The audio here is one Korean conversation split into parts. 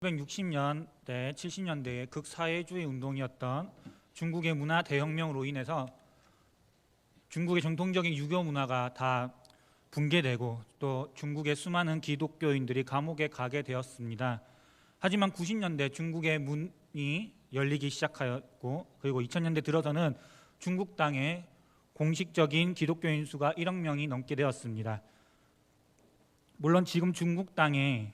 1960년대, 70년대의 극사회주의 운동이었던 중국의 문화 대혁명으로 인해서 중국의 전통적인 유교 문화가 다 붕괴되고 또 중국의 수많은 기독교인들이 감옥에 가게 되었습니다. 하지만 90년대 중국의 문이 열리기 시작하였고, 그리고 2000년대 들어서는 중국 땅에 공식적인 기독교인 수가 1억 명이 넘게 되었습니다. 물론 지금 중국 땅에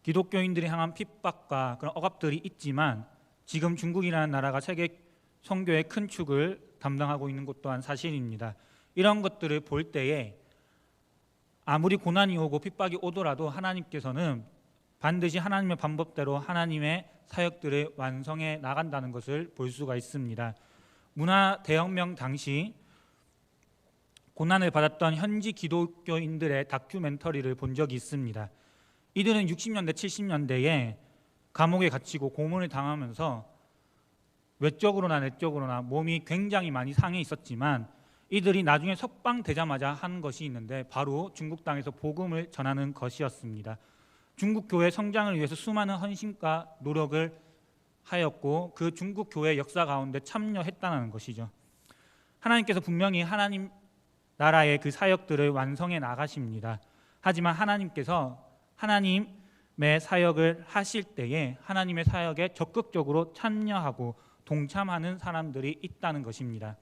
기독교인들이 향한 핍박과 그런 억압들이 있지만 지금 중국이라는 나라가 세계 선교의 큰 축을 담당하고 있는 것 또한 사실입니다. 이런 것들을 볼 때에 아무리 고난이 오고 핍박이 오더라도 하나님께서는 반드시 하나님의 방법대로 하나님의 사역들을 완성해 나간다는 것을 볼 수가 있습니다. 문화 대혁명 당시 고난을 받았던 현지 기독교인들의 다큐멘터리를 본 적이 있습니다. 이들은 60년대, 70년대에 감옥에 갇히고 고문을 당하면서 외적으로나 내적으로나 몸이 굉장히 많이 상해 있었지만 이들이 나중에 석방되자마자 한 것이 있는데 바로 중국 땅에서 복음을 전하는 것이었습니다. 중국 교회 성장을 위해서 수많은 헌신과 노력을 하였고 그 중국 교회 역사 가운데 참여했다는 것이죠. 하나님께서 분명히 하나님 나라의 그 사역들을 완성해 나가십니다. 하지만 하나님께서 하나님의 사역을 하실 때에 하나님의 사역에 적극적으로 참여하고 동참하는 사람들이 있다는 것입니다.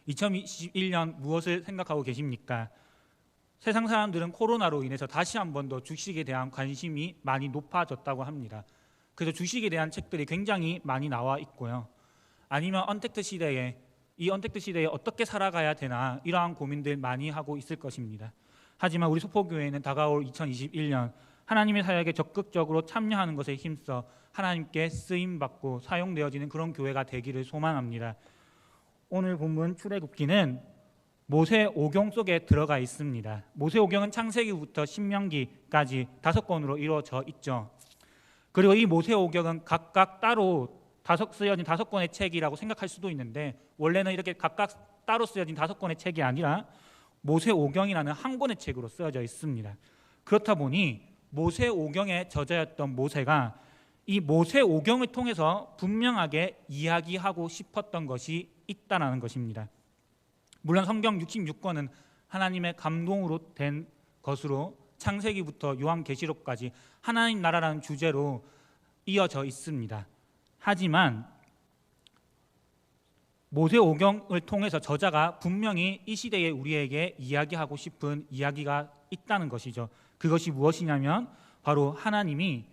2021년 무엇을 생각하고 계십니까? 세상 사람들은 코로나로 인해서 다시 한 번 더 주식에 대한 관심이 많이 높아졌다고 합니다. 그래서 주식에 대한 책들이 굉장히 많이 나와 있고요. 아니면 언택트 시대에 어떻게 살아가야 되나 이러한 고민들 많이 하고 있을 것입니다. 하지만 우리 소포교회는 다가올 2021년 하나님의 사역에 적극적으로 참여하는 것에 힘써 하나님께 쓰임받고 사용되어지는 그런 교회가 되기를 소망합니다. 오늘 본문 출애굽기는 모세오경 속에 들어가 있습니다. 모세오경은 창세기부터 신명기까지 5권으로 이루어져 있죠. 그리고 이 모세오경은 각각 따로 쓰여진 5권의 책이라고 생각할 수도 있는데 원래는 이렇게 각각 따로 쓰여진 5권의 책이 아니라 모세오경이라는 한 권의 책으로 쓰여져 있습니다. 그렇다 보니 모세오경의 저자였던 모세가 이 모세오경을 통해서 분명하게 이야기하고 싶었던 것이 있다는 것입니다. 물론 성경 66권은 하나님의 감동으로 된 것으로 창세기부터 요한계시록까지 하나님 나라라는 주제로 이어져 있습니다. 하지만 모세오경을 통해서 저자가 분명히 이 시대에 우리에게 이야기하고 싶은 이야기가 있다는 것이죠. 그것이 무엇이냐면 바로 하나님이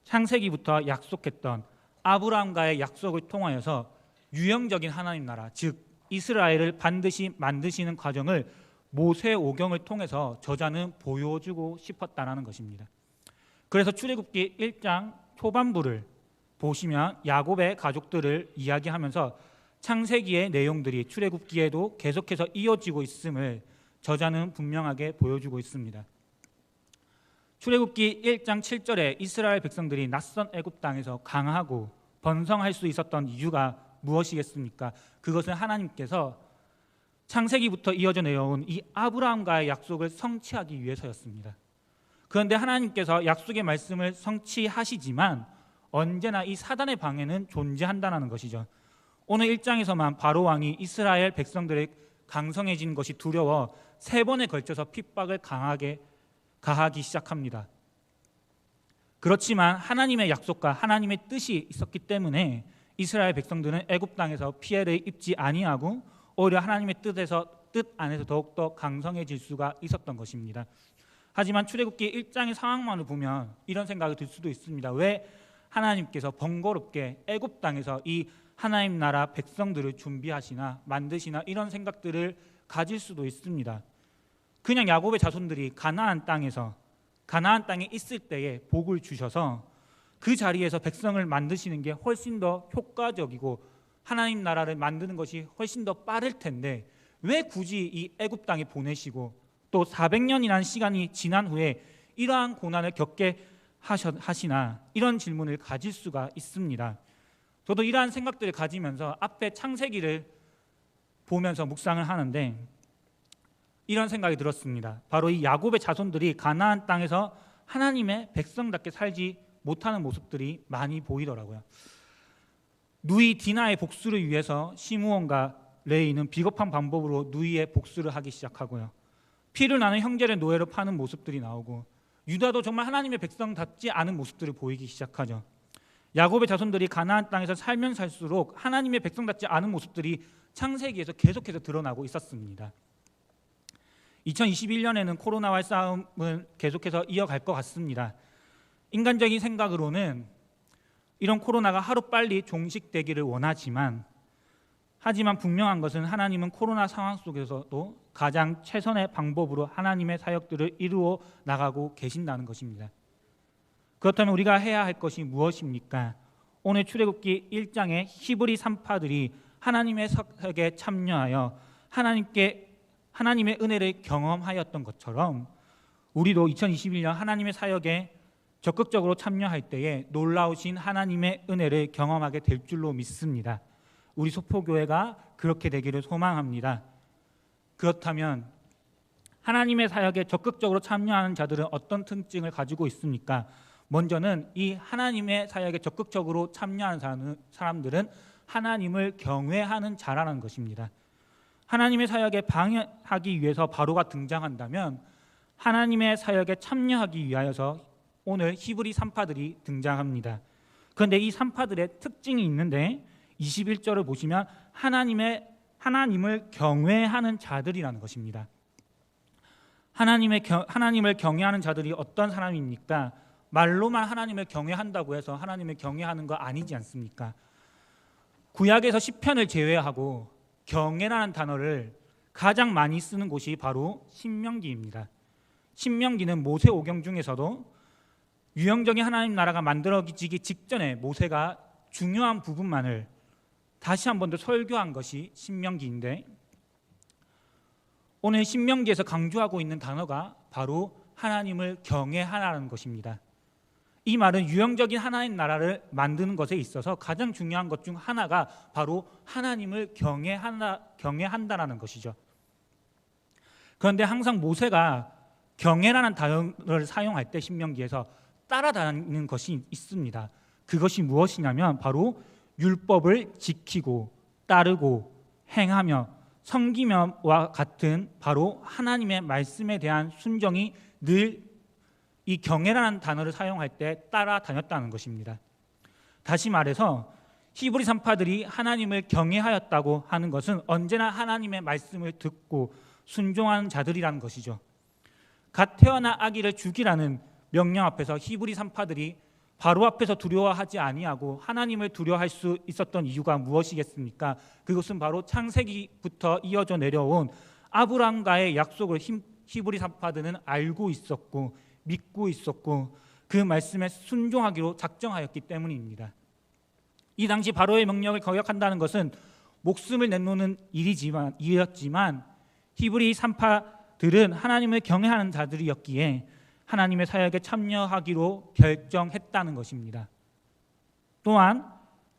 창세기부터 약속했던 아브라함과의 약속을 통하여서 유형적인 하나님 나라, 즉 이스라엘을 반드시 만드시는 과정을 모세오경을 통해서 저자는 보여주고 싶었다는 것입니다. 그래서 출애굽기 1장 초반부를 보시면 야곱의 가족들을 이야기하면서 창세기의 내용들이 출애굽기에도 계속해서 이어지고 있음을 저자는 분명하게 보여주고 있습니다. 출애굽기 1장 7절에 이스라엘 백성들이 낯선 애굽 땅에서 강하고 번성할 수 있었던 이유가 무엇이겠습니까? 그것은 하나님께서 창세기부터 이어져 내려온 이 아브라함과의 약속을 성취하기 위해서였습니다. 그런데 하나님께서 약속의 말씀을 성취하시지만 언제나 이 사단의 방해는 존재한다는 것이죠. 오늘 1장에서만 바로 왕이 이스라엘 백성들의 강성해진 것이 두려워 3번에 걸쳐서 핍박을 가하기 시작합니다. 그렇지만 하나님의 약속과 하나님의 뜻이 있었기 때문에 이스라엘 백성들은 애굽 땅에서 피해를 입지 아니하고 오히려 하나님의 뜻 안에서 더욱더 강성해질 수가 있었던 것입니다. 하지만 출애굽기 1장의 상황만을 보면 이런 생각이 들 수도 있습니다. 왜 하나님께서 번거롭게 애굽 땅에서 이 하나님 나라 백성들을 준비하시나 만드시나 이런 생각들을 가질 수도 있습니다. 그냥 야곱의 자손들이 가나안 땅에 있을 때에 복을 주셔서 그 자리에서 백성을 만드시는 게 훨씬 더 효과적이고 하나님 나라를 만드는 것이 훨씬 더 빠를 텐데 왜 굳이 이 애굽 땅에 보내시고 또 400년이라는 시간이 지난 후에 이러한 고난을 겪게 하시나 이런 질문을 가질 수가 있습니다. 저도 이러한 생각들을 가지면서 앞에 창세기를 보면서 묵상을 하는데 이런 생각이 들었습니다. 바로 이 야곱의 자손들이 가나안 땅에서 하나님의 백성답게 살지 못하는 모습들이 많이 보이더라고요. 누이 디나의 복수를 위해서 시므온과 레이는 비겁한 방법으로 누이의 복수를 하기 시작하고요. 피를 나는 형제를 노예로 파는 모습들이 나오고, 유다도 정말 하나님의 백성답지 않은 모습들을 보이기 시작하죠. 야곱의 자손들이 가나안 땅에서 살면 살수록 하나님의 백성답지 않은 모습들이 창세기에서 계속해서 드러나고 있었습니다. 2021년에는 코로나와의 싸움을 계속해서 이어갈 것 같습니다. 인간적인 생각으로는 이런 코로나가 하루빨리 종식되기를 원하지만, 하지만 분명한 것은 하나님은 코로나 상황 속에서도 가장 최선의 방법으로 하나님의 사역들을 이루어 나가고 계신다는 것입니다. 그렇다면 우리가 해야 할 것이 무엇입니까? 오늘 출애굽기 1장의 히브리 산파들이 하나님의 사역에 참여하여 하나님의 은혜를 경험하였던 것처럼, 우리도 2021년 하나님의 사역에 적극적으로 참여할 때에 놀라우신 하나님의 은혜를 경험하게 될 줄로 믿습니다. 우리 소포교회가 그렇게 되기를 소망합니다. 그렇다면 하나님의 사역에 적극적으로 참여하는 자들은 어떤 특징을 가지고 있습니까? 먼저는 이 하나님의 사역에 적극적으로 참여하는 사람들은 하나님을 경외하는 자라는 것입니다. 하나님의 사역에 방해하기 위해서 바로가 등장한다면, 하나님의 사역에 참여하기 위하여서 오늘 히브리 산파들이 등장합니다. 그런데 이 산파들의 특징이 있는데 21절을 보시면 하나님을 경외하는 자들이라는 것입니다. 하나님을 경외하는 자들이 어떤 사람입니까? 말로만 하나님을 경외한다고 해서 하나님을 경외하는 거 아니지 않습니까? 구약에서 시편을 제외하고 경외라는 단어를 가장 많이 쓰는 곳이 바로 신명기입니다. 신명기는 모세오경 중에서도 유형적인 하나님 나라가 만들어지기 직전에 모세가 중요한 부분만을 다시 한 번 더 설교한 것이 신명기인데, 오늘 신명기에서 강조하고 있는 단어가 바로 하나님을 경외하라는 것입니다. 이 말은 유형적인 하나님 나라를 만드는 것에 있어서 가장 중요한 것 중 하나가 바로 하나님을 경외한다라는 것이죠. 그런데 항상 모세가 경외라는 단어를 사용할 때 신명기에서 따라다니는 것이 있습니다. 그것이 무엇이냐면 바로 율법을 지키고 따르고 행하며 섬기며와 같은 바로 하나님의 말씀에 대한 순종이 늘 이 경외라는 단어를 사용할 때 따라다녔다는 것입니다. 다시 말해서 히브리 산파들이 하나님을 경외하였다고 하는 것은 언제나 하나님의 말씀을 듣고 순종하는 자들이라는 것이죠. 갓 태어난 아기를 죽이라는 명령 앞에서 히브리 산파들이 바로 앞에서 두려워하지 아니하고 하나님을 두려워할 수 있었던 이유가 무엇이겠습니까? 그것은 바로 창세기부터 이어져 내려온 아브라함과의 약속을 히브리 산파들은 알고 있었고 믿고 있었고 그 말씀에 순종하기로 작정하였기 때문입니다. 이 당시 바로의 명령을 거역한다는 것은 목숨을 내놓는 일이었지만 히브리 산파들은 하나님을 경외하는 자들이었기에 하나님의 사역에 참여하기로 결정했다는 것입니다. 또한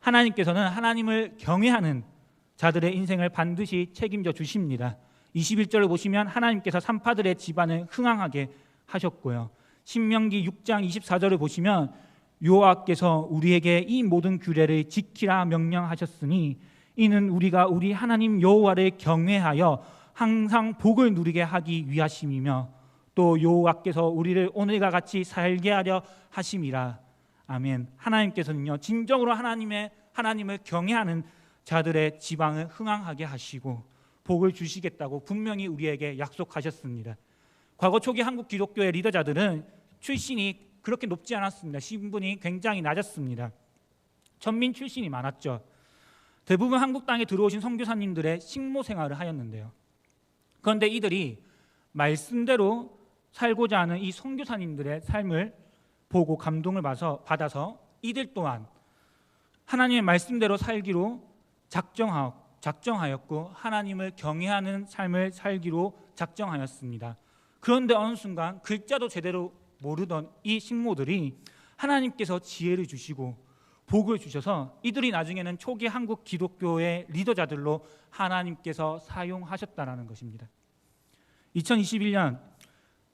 하나님께서는 하나님을 경외하는 자들의 인생을 반드시 책임져 주십니다. 21절을 보시면 하나님께서 산파들의 집안을 흥황하게 하셨고요. 신명기 6장 24절을 보시면 여호와께서 우리에게 이 모든 규례를 지키라 명령하셨으니 이는 우리가 우리 하나님 여호와를 경외하여 항상 복을 누리게 하기 위하심이며 또 여호와께서 우리를 오늘과 같이 살게 하려 하심이라. 아멘. 하나님께서는요 진정으로 하나님을 경외하는 자들의 지방을 흥황하게 하시고 복을 주시겠다고 분명히 우리에게 약속하셨습니다. 과거 초기 한국 기독교의 리더자들은 출신이 그렇게 높지 않았습니다. 신분이 굉장히 낮았습니다. 천민 출신이 많았죠. 대부분 한국 땅에 들어오신 선교사님들의 식모 생활을 하였는데요. 그런데 이들이 말씀대로 살고자 하는 이 선교사님들의 삶을 보고 감동을 받아서 이들 또한 하나님의 말씀대로 살기로 작정하였고 하나님을 경외하는 삶을 살기로 작정하였습니다. 그런데 어느 순간 글자도 제대로 모르던 이 식모들이 하나님께서 지혜를 주시고 복을 주셔서 이들이 나중에는 초기 한국 기독교의 리더자들로 하나님께서 사용하셨다는 것입니다. 2021년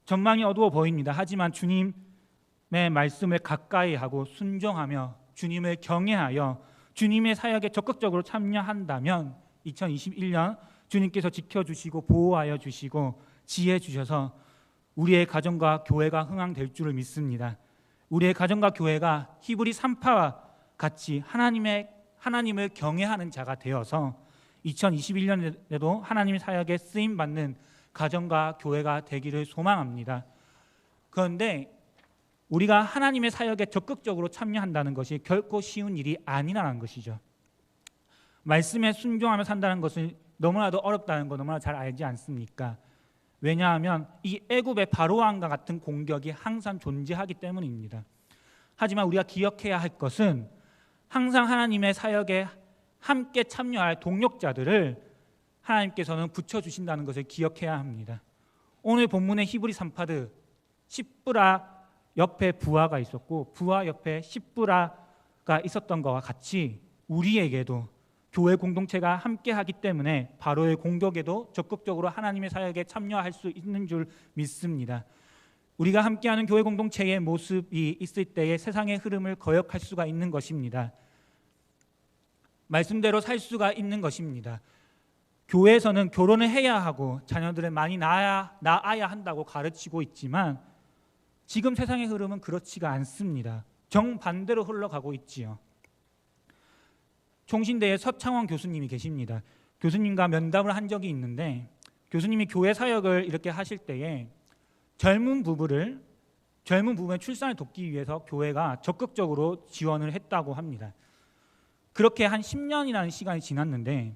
전망이 어두워 보입니다. 하지만 주님 말씀을 가까이 하고 순종하며 주님을 경외하여 주님의 사역에 적극적으로 참여한다면 2021년 주님께서 지켜주시고 보호하여 주시고 지혜 주셔서 우리의 가정과 교회가 흥황될 줄을 믿습니다. 우리의 가정과 교회가 히브리 3파와 같이 하나님을 경외하는 자가 되어서 2021년에도 하나님의 사역에 쓰임받는 가정과 교회가 되기를 소망합니다. 그런데 우리가 하나님의 사역에 적극적으로 참여한다는 것이 결코 쉬운 일이 아니라는 것이죠. 말씀에 순종하며 산다는 것은 너무나도 어렵다는 거 너무나 잘 알지 않습니까? 왜냐하면 이 애굽의 바로왕과 같은 공격이 항상 존재하기 때문입니다. 하지만 우리가 기억해야 할 것은 항상 하나님의 사역에 함께 참여할 동력자들을 하나님께서는 붙여주신다는 것을 기억해야 합니다. 오늘 본문의 히브리 3파드 십브라 옆에 부하가 있었고 부하 옆에 십브라가 있었던 것과 같이 우리에게도 교회 공동체가 함께하기 때문에 바로의 공격에도 적극적으로 하나님의 사역에 참여할 수 있는 줄 믿습니다. 우리가 함께하는 교회 공동체의 모습이 있을 때에 세상의 흐름을 거역할 수가 있는 것입니다. 말씀대로 살 수가 있는 것입니다. 교회에서는 결혼을 해야 하고 자녀들을 많이 낳아야 한다고 가르치고 있지만 지금 세상의 흐름은 그렇지가 않습니다. 정반대로 흘러가고 있지요. 총신대에 서창원 교수님이 계십니다. 교수님과 면담을 한 적이 있는데 교수님이 교회 사역을 이렇게 하실 때에 젊은 부부의 출산을 돕기 위해서 교회가 적극적으로 지원을 했다고 합니다. 그렇게 한 10년이라는 시간이 지났는데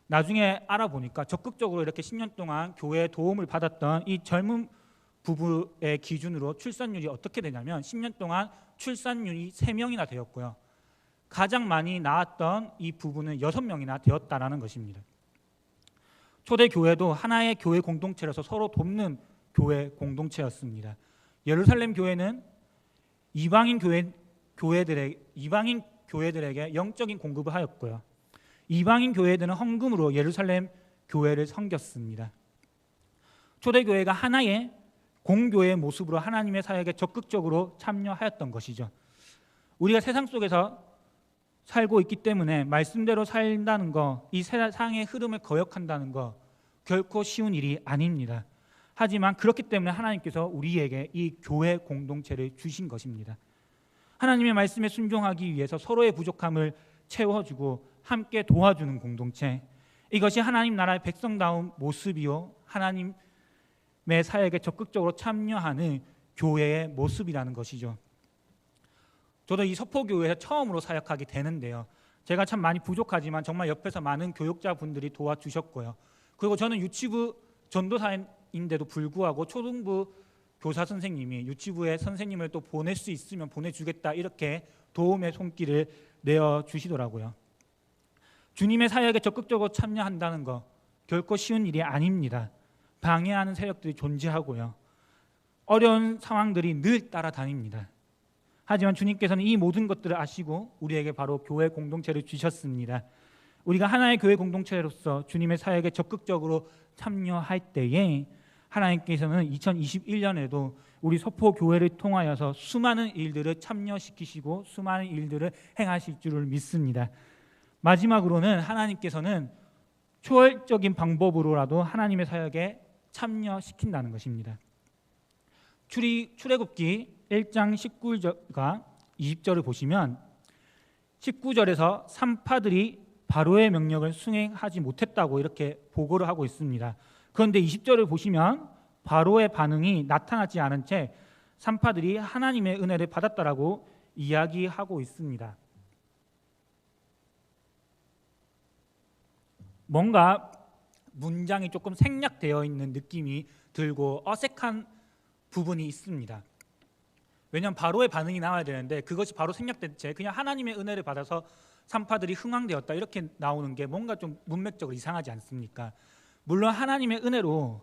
나중에 알아보니까 적극적으로 이렇게 10년 동안 교회의 도움을 받았던 이 젊은 부부의 기준으로 출산율이 어떻게 되냐면 10년 동안 출산율이 3명이나 되었고요. 가장 많이 낳았던 이 부부는 6명이나 되었다라는 것입니다. 초대교회도 하나의 교회 공동체로서 서로 돕는 교회 공동체였습니다. 예루살렘 교회는 이방인 교회들에게 영적인 공급을 하였고요. 이방인 교회들은 헌금으로 예루살렘 교회를 섬겼습니다. 초대교회가 하나의 공교회의 모습으로 하나님의 사역에 적극적으로 참여하였던 것이죠. 우리가 세상 속에서 살고 있기 때문에 말씀대로 산다는 거, 이 세상의 흐름을 거역한다는 거 결코 쉬운 일이 아닙니다. 하지만 그렇기 때문에 하나님께서 우리에게 이 교회 공동체를 주신 것입니다. 하나님의 말씀에 순종하기 위해서 서로의 부족함을 채워주고 함께 도와주는 공동체, 이것이 하나님 나라의 백성다운 모습이요 하나님의 사역에 적극적으로 참여하는 교회의 모습이라는 것이죠. 저도 이 서포교회에서 처음으로 사역하게 되는데요, 제가 참 많이 부족하지만 정말 옆에서 많은 교육자분들이 도와주셨고요. 그리고 저는 유치부 전도사인데도 불구하고 초등부 교사 선생님이 유치부에 선생님을 또 보낼 수 있으면 보내주겠다 이렇게 도움의 손길을 내어주시더라고요. 주님의 사역에 적극적으로 참여한다는 거 결코 쉬운 일이 아닙니다. 방해하는 세력들이 존재하고요. 어려운 상황들이 늘 따라다닙니다. 하지만 주님께서는 이 모든 것들을 아시고 우리에게 바로 교회 공동체를 주셨습니다. 우리가 하나의 교회 공동체로서 주님의 사역에 적극적으로 참여할 때에 하나님께서는 2021년에도 우리 서포교회를 통하여서 수많은 일들을 참여시키시고 수많은 일들을 행하실 줄을 믿습니다. 마지막으로는 하나님께서는 초월적인 방법으로라도 하나님의 사역에 참여시킨다는 것입니다. 출애굽기 1장 19절과 20절을 보시면 19절에서 산파들이 바로의 명령을 수행하지 못했다고 이렇게 보고를 하고 있습니다. 그런데 20절을 보시면 바로의 반응이 나타나지 않은 채 산파들이 하나님의 은혜를 받았다라고 이야기하고 있습니다. 뭔가 문장이 조금 생략되어 있는 느낌이 들고 어색한 부분이 있습니다. 왜냐하면 바로의 반응이 나와야 되는데 그것이 바로 생략된 채 그냥 하나님의 은혜를 받아서 산파들이 흥왕되었다 이렇게 나오는 게 뭔가 좀 문맥적으로 이상하지 않습니까? 물론 하나님의 은혜로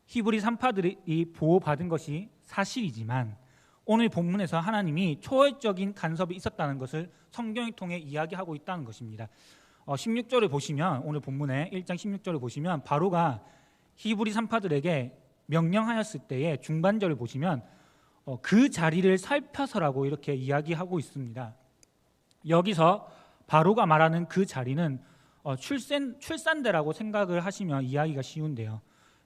히브리 산파들이 보호받은 것이 사실이지만 오늘 본문에서 하나님이 초월적인 간섭이 있었다는 것을 성경을 통해 이야기하고 있다는 것입니다. 16절을 보시면 오늘 본문의 1장 16절을 보시면 바로가 히브리 산파들에게 명령하였을 때의 중반절을 보시면 그 자리를 살펴서라고 이렇게 이야기하고 있습니다. 여기서 바로가 말하는 그 자리는 출산대라고 생각을 하시면 이해하기가 쉬운데요.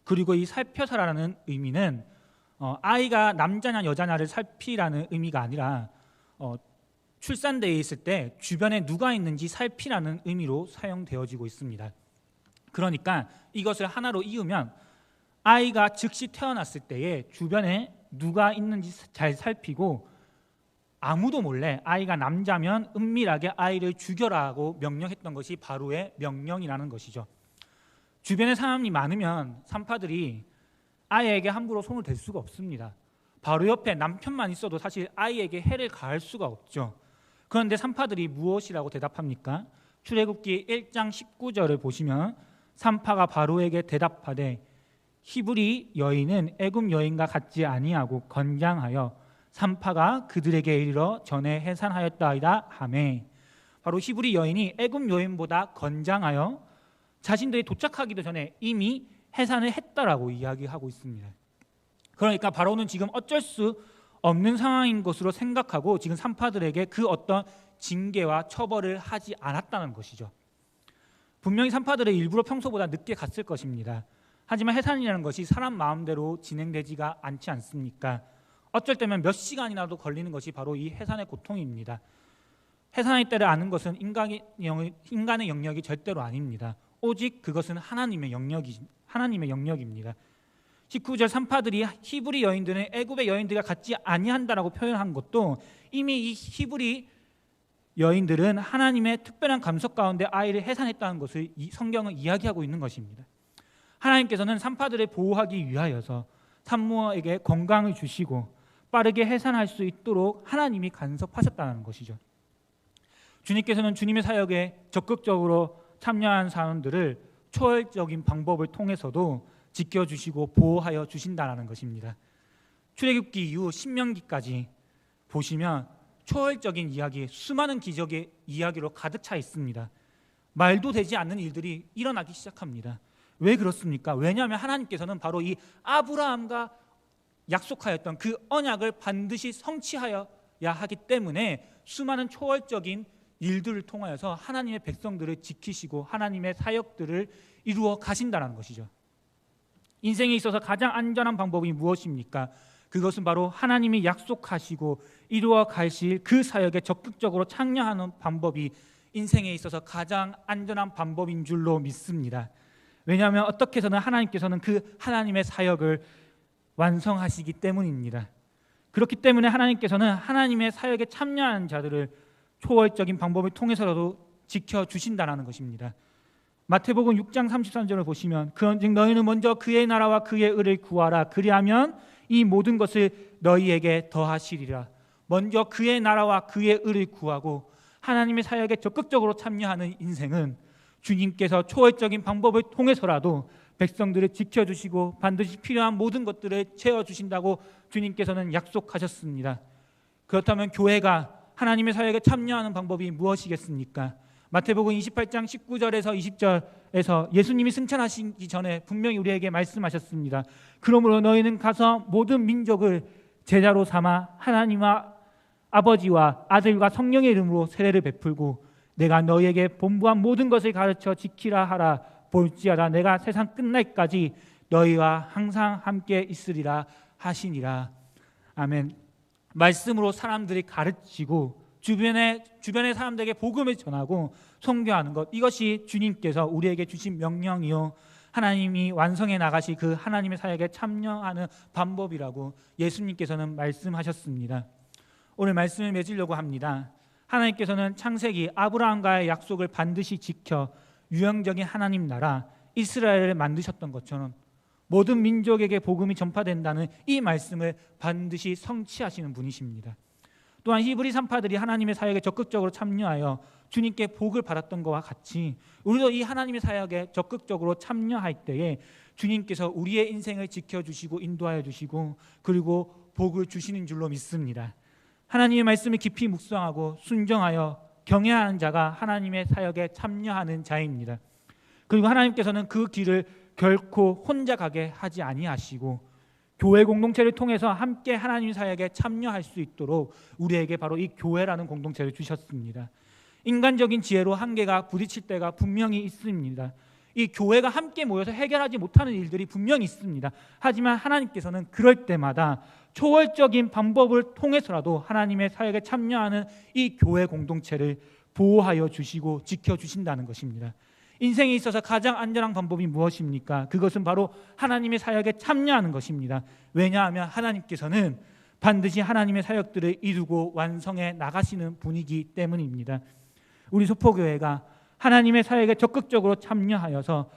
그리고 이 살펴서라는 의미는 아이가 남자냐 여자냐를 살피라는 의미가 아니라 출산대에 있을 때 주변에 누가 있는지 살피라는 의미로 사용되어지고 있습니다. 그러니까 이것을 하나로 이으면 아이가 즉시 태어났을 때에 주변에 누가 있는지 잘 살피고 아무도 몰래 아이가 남자면 은밀하게 아이를 죽여라고 명령했던 것이 바로의 명령이라는 것이죠. 주변에 사람이 많으면 산파들이 아이에게 함부로 손을 댈 수가 없습니다. 바로 옆에 남편만 있어도 사실 아이에게 해를 가할 수가 없죠. 그런데 산파들이 무엇이라고 대답합니까? 출애굽기 1장 19절을 보시면 산파가 바로에게 대답하되 히브리 여인은 애굽 여인과 같지 아니하고 건장하여 산파가 그들에게 이르러 전에 해산하였다이다 하매, 바로 히브리 여인이 애굽 여인보다 건장하여 자신들이 도착하기도 전에 이미 해산을 했다라고 이야기하고 있습니다. 그러니까 바로는 지금 어쩔 수 없는 상황인 것으로 생각하고 지금 산파들에게 그 어떤 징계와 처벌을 하지 않았다는 것이죠. 분명히 산파들은 일부러 평소보다 늦게 갔을 것입니다. 하지만 해산이라는 것이 사람 마음대로 진행되지가 않지 않습니까? 어쩔 때면 몇 시간이라도 걸리는 것이 바로 이 해산의 고통입니다. 해산의 때를 아는 것은 인간의 영역이 절대로 아닙니다. 오직 그것은 하나님의 영역입니다. 19절 산파들이 히브리 여인들은 애굽의 여인들과 같지 아니한다라고 표현한 것도 이미 이 히브리 여인들은 하나님의 특별한 감석 가운데 아이를 해산했다는 것을 성경은 이야기하고 있는 것입니다. 하나님께서는 산파들을 보호하기 위하여서 산모에게 건강을 주시고 빠르게 해산할 수 있도록 하나님이 간섭하셨다는 것이죠. 주님께서는 주님의 사역에 적극적으로 참여한 사람들을 초월적인 방법을 통해서도 지켜주시고 보호하여 주신다는 것입니다. 출애굽기 이후 신명기까지 보시면 초월적인 이야기, 수많은 기적의 이야기로 가득 차 있습니다. 말도 되지 않는 일들이 일어나기 시작합니다. 왜 그렇습니까? 왜냐하면 하나님께서는 바로 이 아브라함과 약속하였던 그 언약을 반드시 성취하여야 하기 때문에 수많은 초월적인 일들을 통하여서 하나님의 백성들을 지키시고 하나님의 사역들을 이루어 가신다는 것이죠. 인생에 있어서 가장 안전한 방법이 무엇입니까? 그것은 바로 하나님이 약속하시고 이루어 가실 그 사역에 적극적으로 참여하는 방법이 인생에 있어서 가장 안전한 방법인 줄로 믿습니다. 왜냐하면 어떻게 해서는 하나님께서는 그 하나님의 사역을 완성하시기 때문입니다. 그렇기 때문에 하나님께서는 하나님의 사역에 참여하는 자들을 초월적인 방법을 통해서라도 지켜주신다는 것입니다. 마태복음 6장 33절을 보시면 그런즉 너희는 먼저 그의 나라와 그의 의를 구하라. 그리하면 이 모든 것을 너희에게 더하시리라. 먼저 그의 나라와 그의 의를 구하고 하나님의 사역에 적극적으로 참여하는 인생은 주님께서 초월적인 방법을 통해서라도 백성들을 지켜주시고 반드시 필요한 모든 것들을 채워주신다고 주님께서는 약속하셨습니다. 그렇다면 교회가 하나님의 사역에 참여하는 방법이 무엇이겠습니까? 마태복음 28장 19절에서 20절에서 예수님이 승천하시기 전에 분명히 우리에게 말씀하셨습니다. 그러므로 너희는 가서 모든 민족을 제자로 삼아 하나님과 아버지와 아들과 성령의 이름으로 세례를 베풀고 내가 너희에게 본부한 모든 것을 가르쳐 지키라 하라. 볼지어다 내가 세상 끝날까지 너희와 항상 함께 있으리라 하시니라. 아멘. 말씀으로 사람들이 가르치고 주변의 사람들에게 복음을 전하고 선교하는 것, 이것이 주님께서 우리에게 주신 명령이요 하나님이 완성해 나가실 그 하나님의 사역에 참여하는 방법이라고 예수님께서는 말씀하셨습니다. 오늘 말씀을 맺으려고 합니다. 하나님께서는 창세기 아브라함과의 약속을 반드시 지켜 유형적인 하나님 나라 이스라엘을 만드셨던 것처럼 모든 민족에게 복음이 전파된다는 이 말씀을 반드시 성취하시는 분이십니다. 또한 히브리 산파들이 하나님의 사역에 적극적으로 참여하여 주님께 복을 받았던 것과 같이 우리도 이 하나님의 사역에 적극적으로 참여할 때에 주님께서 우리의 인생을 지켜주시고 인도하여 주시고 그리고 복을 주시는 줄로 믿습니다. 하나님의 말씀을 깊이 묵상하고 순종하여 경외하는 자가 하나님의 사역에 참여하는 자입니다. 그리고 하나님께서는 그 길을 결코 혼자 가게 하지 아니하시고 교회 공동체를 통해서 함께 하나님 사역에 참여할 수 있도록 우리에게 바로 이 교회라는 공동체를 주셨습니다. 인간적인 지혜로 한계가 부딪힐 때가 분명히 있습니다. 이 교회가 함께 모여서 해결하지 못하는 일들이 분명히 있습니다. 하지만 하나님께서는 그럴 때마다 초월적인 방법을 통해서라도 하나님의 사역에 참여하는 이 교회 공동체를 보호하여 주시고 지켜주신다는 것입니다. 인생에 있어서 가장 안전한 방법이 무엇입니까? 그것은 바로 하나님의 사역에 참여하는 것입니다. 왜냐하면 하나님께서는 반드시 하나님의 사역들을 이루고 완성해 나가시는 분이기 때문입니다. 우리 소포교회가 하나님의 사역에 적극적으로 참여하여서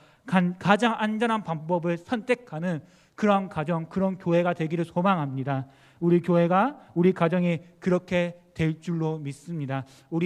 가장 안전한 방법을 선택하는 그런 가정, 그런 교회가 되기를 소망합니다. 우리 교회가, 우리 가정이 그렇게 될 줄로 믿습니다. 우리